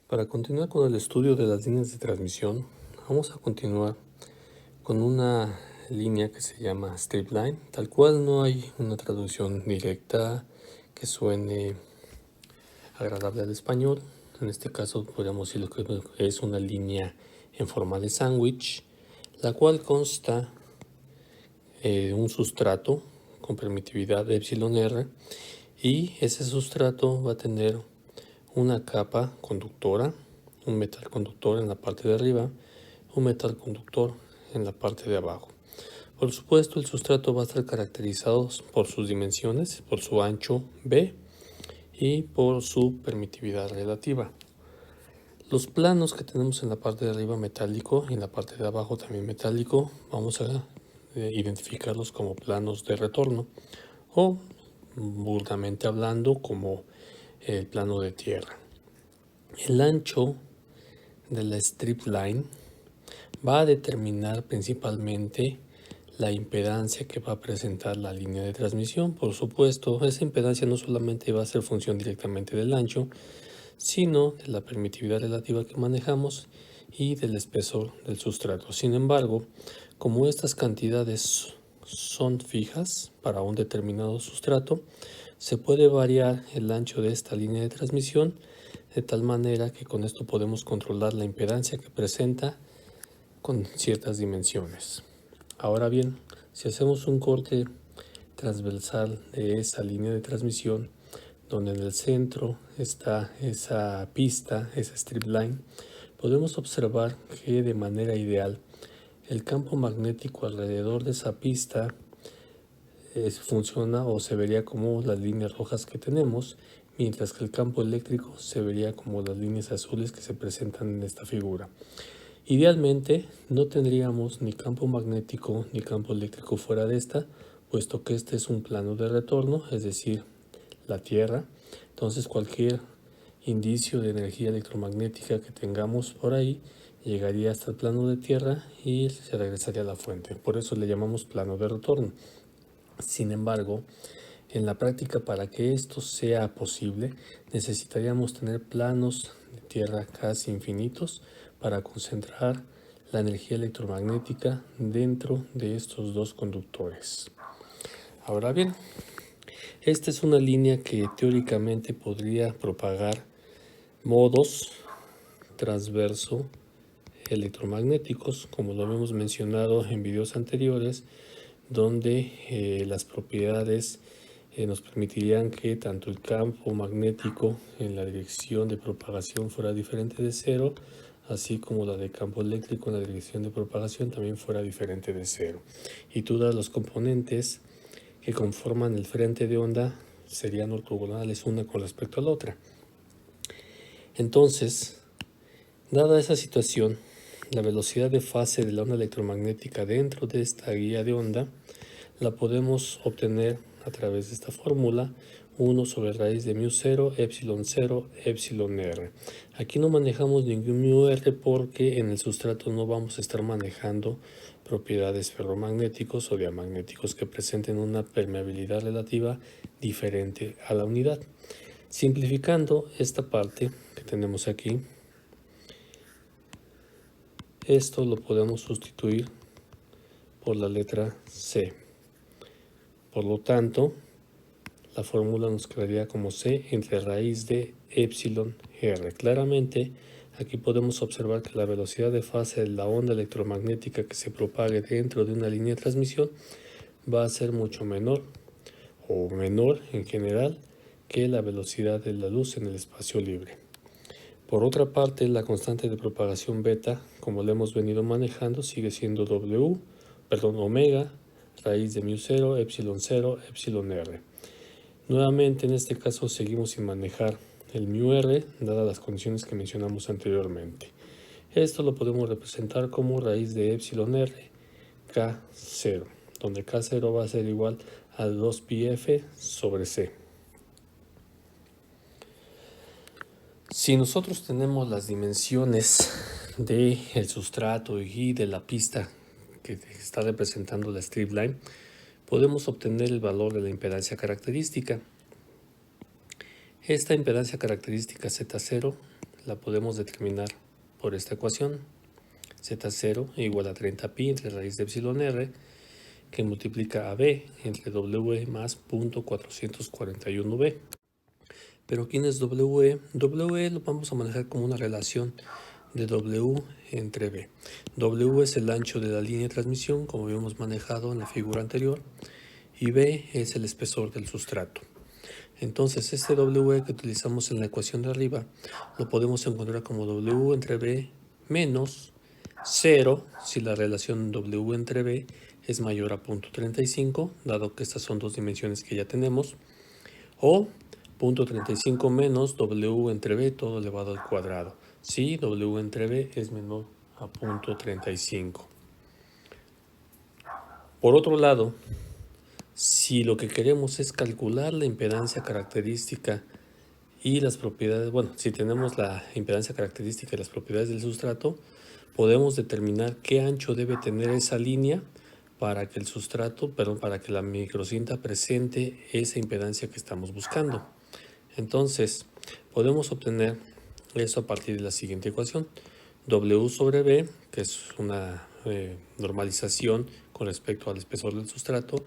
Para continuar con el estudio de las líneas de transmisión, vamos a continuar con una línea que se llama strip line, tal cual no hay una traducción directa que suene agradable al español. En este caso podríamos decir que es una línea en forma de sándwich, la cual consta de un sustrato con permitividad de epsilon r, y ese sustrato va a tener una capa conductora, un metal conductor en la parte de arriba, un metal conductor en la parte de abajo. Por supuesto, el sustrato va a estar caracterizado por sus dimensiones, por su ancho B y por su permitividad relativa. Los planos que tenemos en la parte de arriba metálico y en la parte de abajo también metálico, vamos a identificarlos como planos de retorno o, burdamente hablando, como el plano de tierra. El ancho de la strip line va a determinar principalmente la impedancia que va a presentar la línea de transmisión. Por supuesto, esa impedancia no solamente va a ser función directamente del ancho, sino de la permitividad relativa que manejamos y del espesor del sustrato. Sin embargo, como estas cantidades son fijas para un determinado sustrato, se puede variar el ancho de esta línea de transmisión de tal manera que con esto podemos controlar la impedancia que presenta con ciertas dimensiones. Ahora bien, si hacemos un corte transversal de esa línea de transmisión, donde en el centro está esa pista, esa strip line, podemos observar que de manera ideal el campo magnético alrededor de esa pista funciona o se vería como las líneas rojas que tenemos, mientras que el campo eléctrico se vería como las líneas azules que se presentan en esta figura. Idealmente no tendríamos ni campo magnético ni campo eléctrico fuera de esta, puesto que este es un plano de retorno, es decir, la Tierra. Entonces cualquier indicio de energía electromagnética que tengamos por ahí llegaría hasta el plano de Tierra y se regresaría a la fuente. Por eso le llamamos plano de retorno. Sin embargo, en la práctica, para que esto sea posible, necesitaríamos tener planos de Tierra casi infinitos para concentrar la energía electromagnética dentro de estos dos conductores. Ahora bien, esta es una línea que teóricamente podría propagar modos transverso electromagnéticos, como lo hemos mencionado en videos anteriores, donde las propiedades nos permitirían que tanto el campo magnético en la dirección de propagación fuera diferente de cero, así como la de campo eléctrico en la dirección de propagación también fuera diferente de cero. Y todos los componentes que conforman el frente de onda serían ortogonales una con respecto a la otra. Entonces, dada esa situación, la velocidad de fase de la onda electromagnética dentro de esta guía de onda la podemos obtener a través de esta fórmula, 1 sobre raíz de μ0, epsilon 0, epsilon r. Aquí no manejamos ningún μr porque en el sustrato no vamos a estar manejando propiedades ferromagnéticos o diamagnéticos que presenten una permeabilidad relativa diferente a la unidad. Simplificando esta parte que tenemos aquí, esto lo podemos sustituir por la letra C. Por lo tanto, la fórmula nos quedaría como C entre raíz de epsilon r. Claramente, aquí podemos observar que la velocidad de fase de la onda electromagnética que se propague dentro de una línea de transmisión va a ser mucho menor o menor en general que la velocidad de la luz en el espacio libre. Por otra parte, la constante de propagación beta, como lo hemos venido manejando, sigue siendo omega raíz de μ0, epsilon 0, epsilon r. Nuevamente, en este caso seguimos sin manejar el μr, dadas las condiciones que mencionamos anteriormente. Esto lo podemos representar como raíz de epsilon r k0, donde k0 va a ser igual a 2πf sobre c. Si nosotros tenemos las dimensiones del sustrato y de la pista que está representando la strip line, podemos obtener el valor de la impedancia característica. Esta impedancia característica Z0 la podemos determinar por esta ecuación. Z0 igual a 30pi entre raíz de epsilon r, que multiplica a b entre w más 0.441b. Pero ¿quién es w? W lo vamos a manejar como una relación de w entre b. W es el ancho de la línea de transmisión, como habíamos manejado en la figura anterior, y b es el espesor del sustrato. Entonces este w que utilizamos en la ecuación de arriba lo podemos encontrar como w entre b menos 0 si la relación w entre b es mayor a 0.35, dado que estas son dos dimensiones que ya tenemos, o 0.35 menos w entre b todo elevado al cuadrado, si w entre b es menor a 0.35. Por otro lado, si lo que queremos es calcular la impedancia característica y las propiedades, bueno, si tenemos la impedancia característica y las propiedades del sustrato, podemos determinar qué ancho debe tener esa línea para que el sustrato, para que la microcinta presente esa impedancia que estamos buscando. Entonces, podemos obtener eso a partir de la siguiente ecuación. W sobre B, que es una normalización con respecto al espesor del sustrato,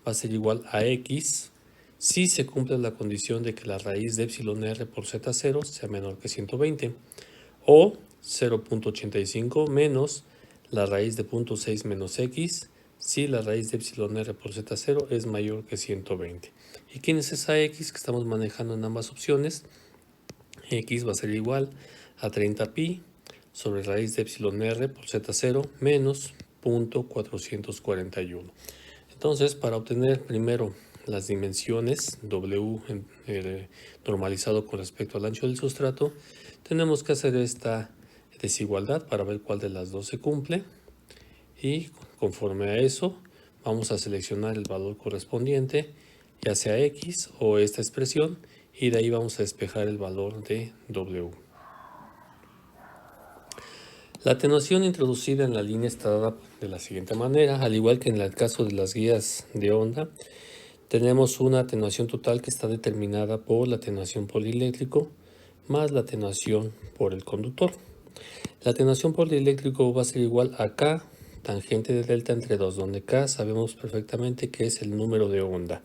va a ser igual a X si se cumple la condición de que la raíz de epsilon r por Z0 sea menor que 120, o 0.85 menos la raíz de 0.6 menos X si la raíz de epsilon r por Z0 es mayor que 120. ¿Y quién es esa X que estamos manejando en ambas opciones? X va a ser igual a 30pi sobre raíz de epsilon r por Z0 menos 0.441. Entonces, para obtener primero las dimensiones W normalizado con respecto al ancho del sustrato, tenemos que hacer esta desigualdad para ver cuál de las dos se cumple, y conforme a eso vamos a seleccionar el valor correspondiente, ya sea X o esta expresión, y de ahí vamos a despejar el valor de W. La atenuación introducida en la línea está dada de la siguiente manera. Al igual que en el caso de las guías de onda, tenemos una atenuación total que está determinada por la atenuación por dieléctrico más la atenuación por el conductor. La atenuación por dieléctrico va a ser igual a K tangente de delta entre 2, donde K sabemos perfectamente que es el número de onda.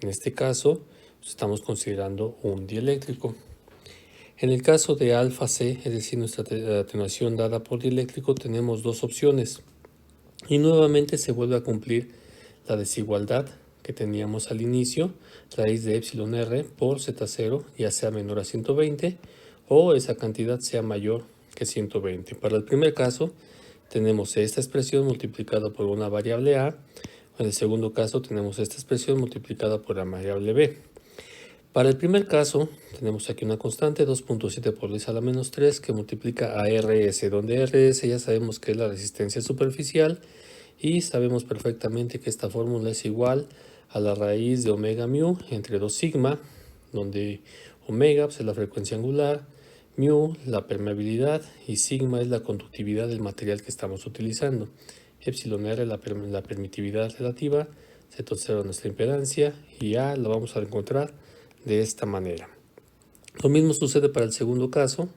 En este caso, estamos considerando un dieléctrico. En el caso de alfa C, es decir, nuestra atenuación dada por dieléctrico, tenemos dos opciones. Y nuevamente se vuelve a cumplir la desigualdad que teníamos al inicio, raíz de epsilon r por Z0, ya sea menor a 120 o esa cantidad sea mayor que 120. Para el primer caso, tenemos esta expresión multiplicada por una variable a. En el segundo caso, tenemos esta expresión multiplicada por la variable b. Para el primer caso, tenemos aquí una constante, 2.7 por 10 a la menos 3, que multiplica a RS, donde RS ya sabemos que es la resistencia superficial, y sabemos perfectamente que esta fórmula es igual a la raíz de omega mu entre 2 sigma, donde omega es la frecuencia angular, mu la permeabilidad y sigma es la conductividad del material que estamos utilizando. Epsilon r la permitividad relativa, Z0 nuestra impedancia, y A lo vamos a encontrar de esta manera. Lo mismo sucede para el segundo caso,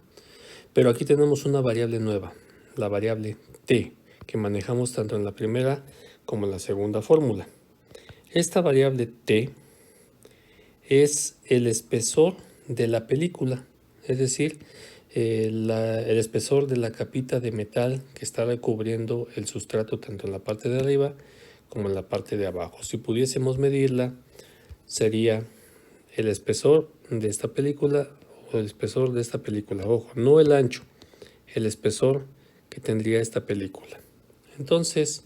pero aquí tenemos una variable nueva, la variable t, que manejamos tanto en la primera como en la segunda fórmula. Esta variable t es el espesor de la película, es decir, el espesor de la capita de metal que está recubriendo el sustrato tanto en la parte de arriba como en la parte de abajo. Si pudiésemos medirla, sería el espesor de esta película o el espesor de esta película. Ojo, no el ancho, el espesor que tendría esta película. Entonces,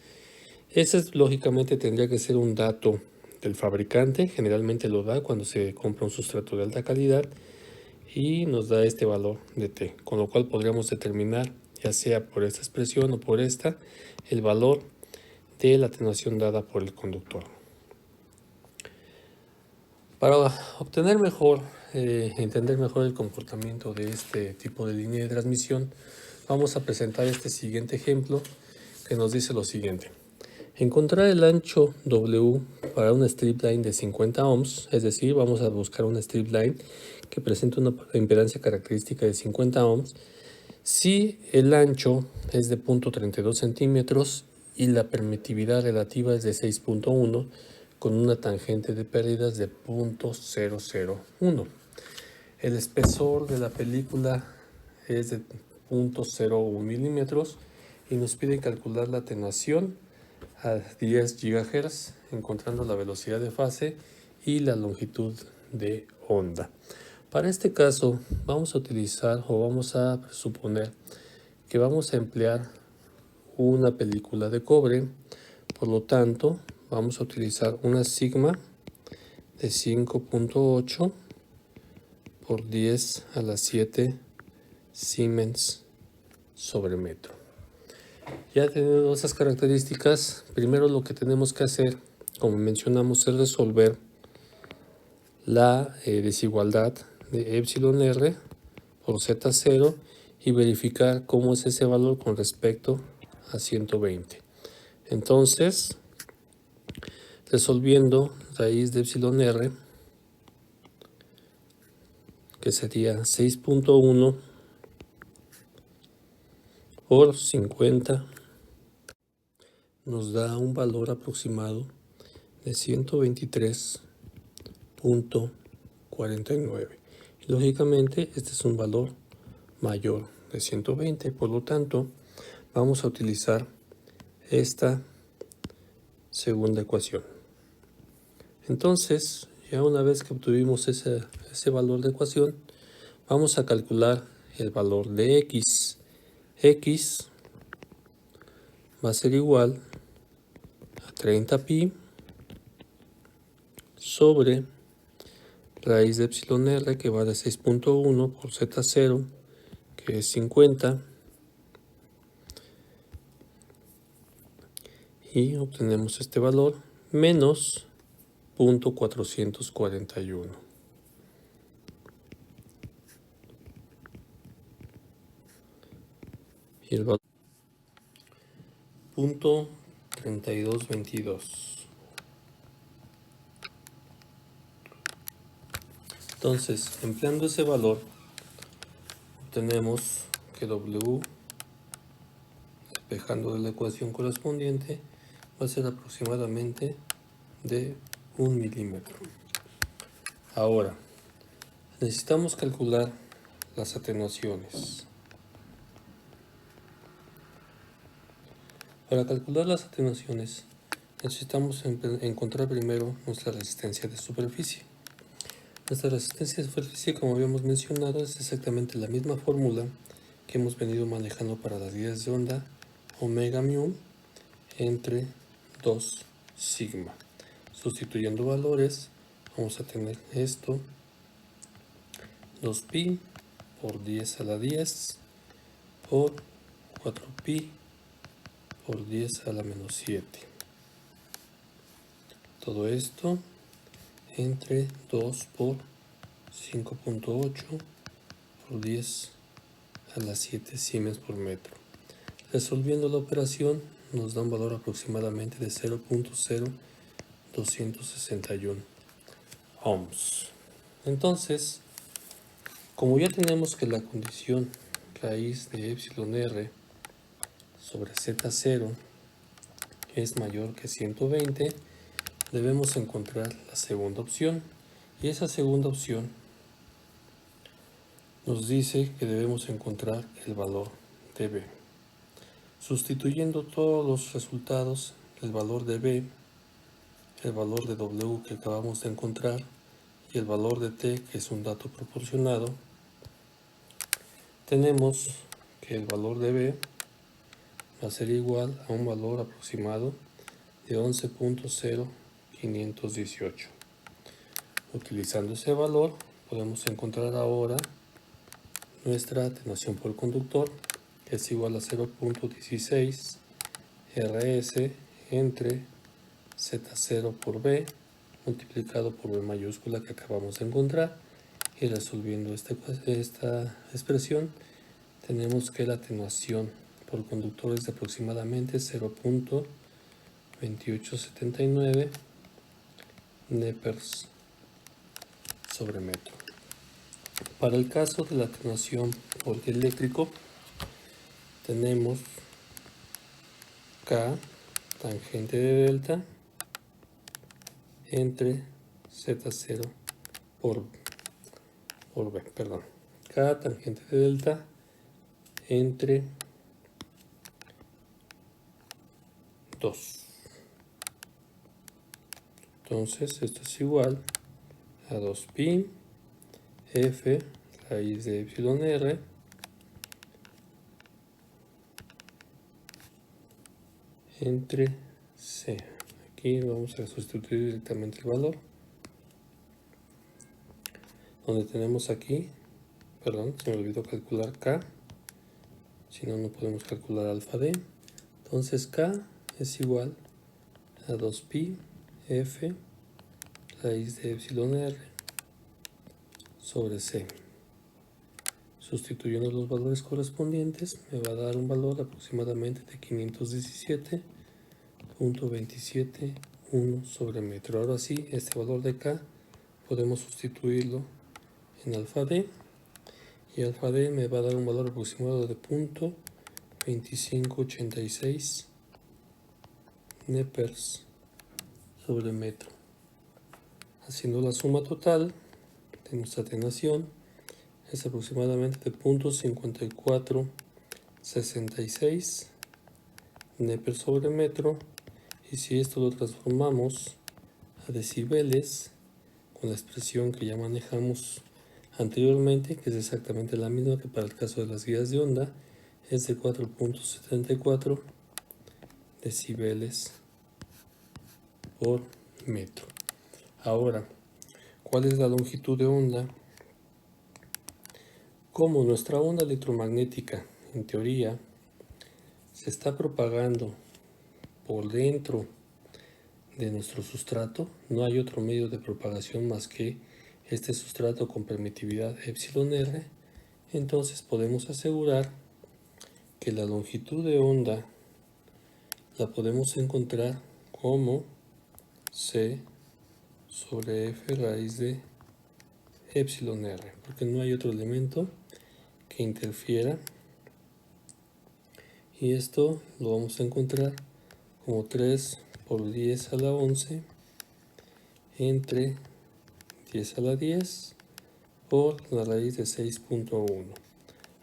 ese lógicamente tendría que ser un dato del fabricante. Generalmente lo da cuando se compra un sustrato de alta calidad y nos da este valor de T, con lo cual podríamos determinar, ya sea por esta expresión o por esta, el valor de la atenuación dada por el conductor. Para obtener mejor, entender mejor el comportamiento de este tipo de línea de transmisión, vamos a presentar este siguiente ejemplo que nos dice lo siguiente. Encontrar el ancho W para una strip line de 50 ohms, es decir, vamos a buscar una strip line que presenta una impedancia característica de 50 ohms si el ancho es de 0.32 centímetros y la permitividad relativa es de 6.1 con una tangente de pérdidas de 0.001. El espesor de la película es de 0.01 milímetros y nos pide calcular la atenuación a 10 GHz, encontrando la velocidad de fase y la longitud de onda. Para este caso vamos a utilizar o vamos a suponer que vamos a emplear una película de cobre, por lo tanto vamos a utilizar una sigma de 5.8 por 10 a la 7 Siemens sobre metro. Ya teniendo esas características, primero lo que tenemos que hacer, como mencionamos, es resolver la desigualdad de epsilon r por z0 y verificar cómo es ese valor con respecto a 120. Entonces, resolviendo raíz de epsilon r, que sería 6.1 por 50, nos da un valor aproximado de 123.49. Y lógicamente este es un valor mayor de 120, por lo tanto vamos a utilizar esta segunda ecuación. Entonces, ya una vez que obtuvimos ese valor de ecuación, vamos a calcular el valor de x. X va a ser igual a 30pi sobre raíz de epsilon r, que va de 6.1 por z0, que es 50, y obtenemos este valor menos 0.441. Y el valor 0.3222. Entonces, empleando ese valor, obtenemos que W, despejando de la ecuación correspondiente, va a ser aproximadamente de 1 milímetro. Ahora, necesitamos calcular las atenuaciones. Para calcular las atenuaciones, necesitamos encontrar primero nuestra resistencia de superficie. Nuestra resistencia de superficie, como habíamos mencionado, es exactamente la misma fórmula que hemos venido manejando para las guías de onda, omega mu entre 2 sigma. Sustituyendo valores, vamos a tener esto, 2pi por 10 a la 10 por 4pi por 10 a la menos 7. Todo esto entre 2 por 5.8 por 10 a la 7 Siemens por metro. Resolviendo la operación nos da un valor aproximadamente de 0.0261 ohms. Entonces, como ya tenemos que la condición raíz de epsilon r sobre z0 es mayor que 120, debemos encontrar la segunda opción, y esa segunda opción nos dice que debemos encontrar el valor de B. Sustituyendo todos los resultados, el valor de B, el valor de W que acabamos de encontrar y el valor de T, que es un dato proporcionado, tenemos que el valor de B va a ser igual a un valor aproximado de 11.0518. Utilizando ese valor podemos encontrar ahora nuestra atenuación por conductor, que es igual a 0.16 RS entre Z0 por B multiplicado por B mayúscula que acabamos de encontrar, y resolviendo esta expresión tenemos que la atenuación por conductor es de aproximadamente 0.2879 nepers sobre metro. Para el caso de la atenuación por dieléctrico, tenemos K tangente de delta entre Z0 por B, perdón. K tangente de delta entre 2. Entonces esto es igual a 2pi f raíz de epsilon r entre c. Aquí vamos a sustituir directamente el valor, donde tenemos aquí, perdón, se me olvidó calcular k, si no, no podemos calcular alfa d. Entonces k es igual a 2pi f raíz de epsilon r sobre c. Sustituyendo los valores correspondientes me va a dar un valor aproximadamente de 517.271 sobre metro. Ahora sí, este valor de k podemos sustituirlo en alfa d, y alfa d me va a dar un valor aproximado de 0.2586 nepers sobre metro. Haciendo la suma total de nuestra atenuación es aproximadamente de 0.5466 nepers sobre metro, y si esto lo transformamos a decibeles con la expresión que ya manejamos anteriormente, que es exactamente la misma que para el caso de las guías de onda, es de 4.74 decibeles por metro. Ahora, ¿cuál es la longitud de onda? Como nuestra onda electromagnética, en teoría, se está propagando por dentro de nuestro sustrato, no hay otro medio de propagación más que este sustrato con permitividad epsilon r, entonces podemos asegurar que la longitud de onda la podemos encontrar como c sobre f raíz de epsilon r, porque no hay otro elemento que interfiera, y esto lo vamos a encontrar como 3 por 10 a la 11 entre 10 a la 10 por la raíz de 6.1.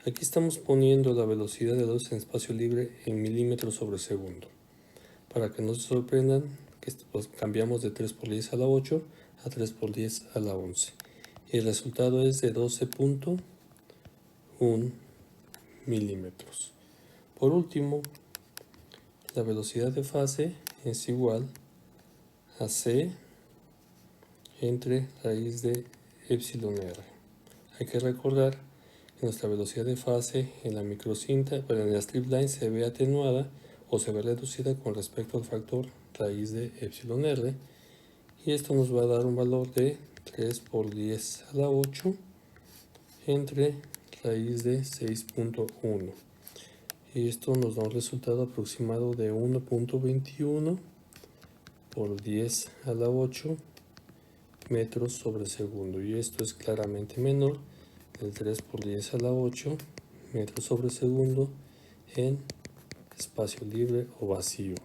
Aquí estamos poniendo la velocidad de la luz en espacio libre en milímetros sobre segundo. Para que no se sorprendan, que pues, cambiamos de 3 por 10 a la 8 a 3 por 10 a la 11. Y el resultado es de 12.1 milímetros. Por último, la velocidad de fase es igual a c entre raíz de epsilon r. Hay que recordar que nuestra velocidad de fase en la microcinta, pero en la strip line, se ve atenuada o se ve reducida con respecto al factor raíz de epsilon r, y esto nos va a dar un valor de 3 por 10 a la 8 entre raíz de 6.1, y esto nos da un resultado aproximado de 1.21 por 10 a la 8 metros sobre segundo, y esto es claramente menor del 3 por 10 a la 8 metros sobre segundo en espacio libre o vacío.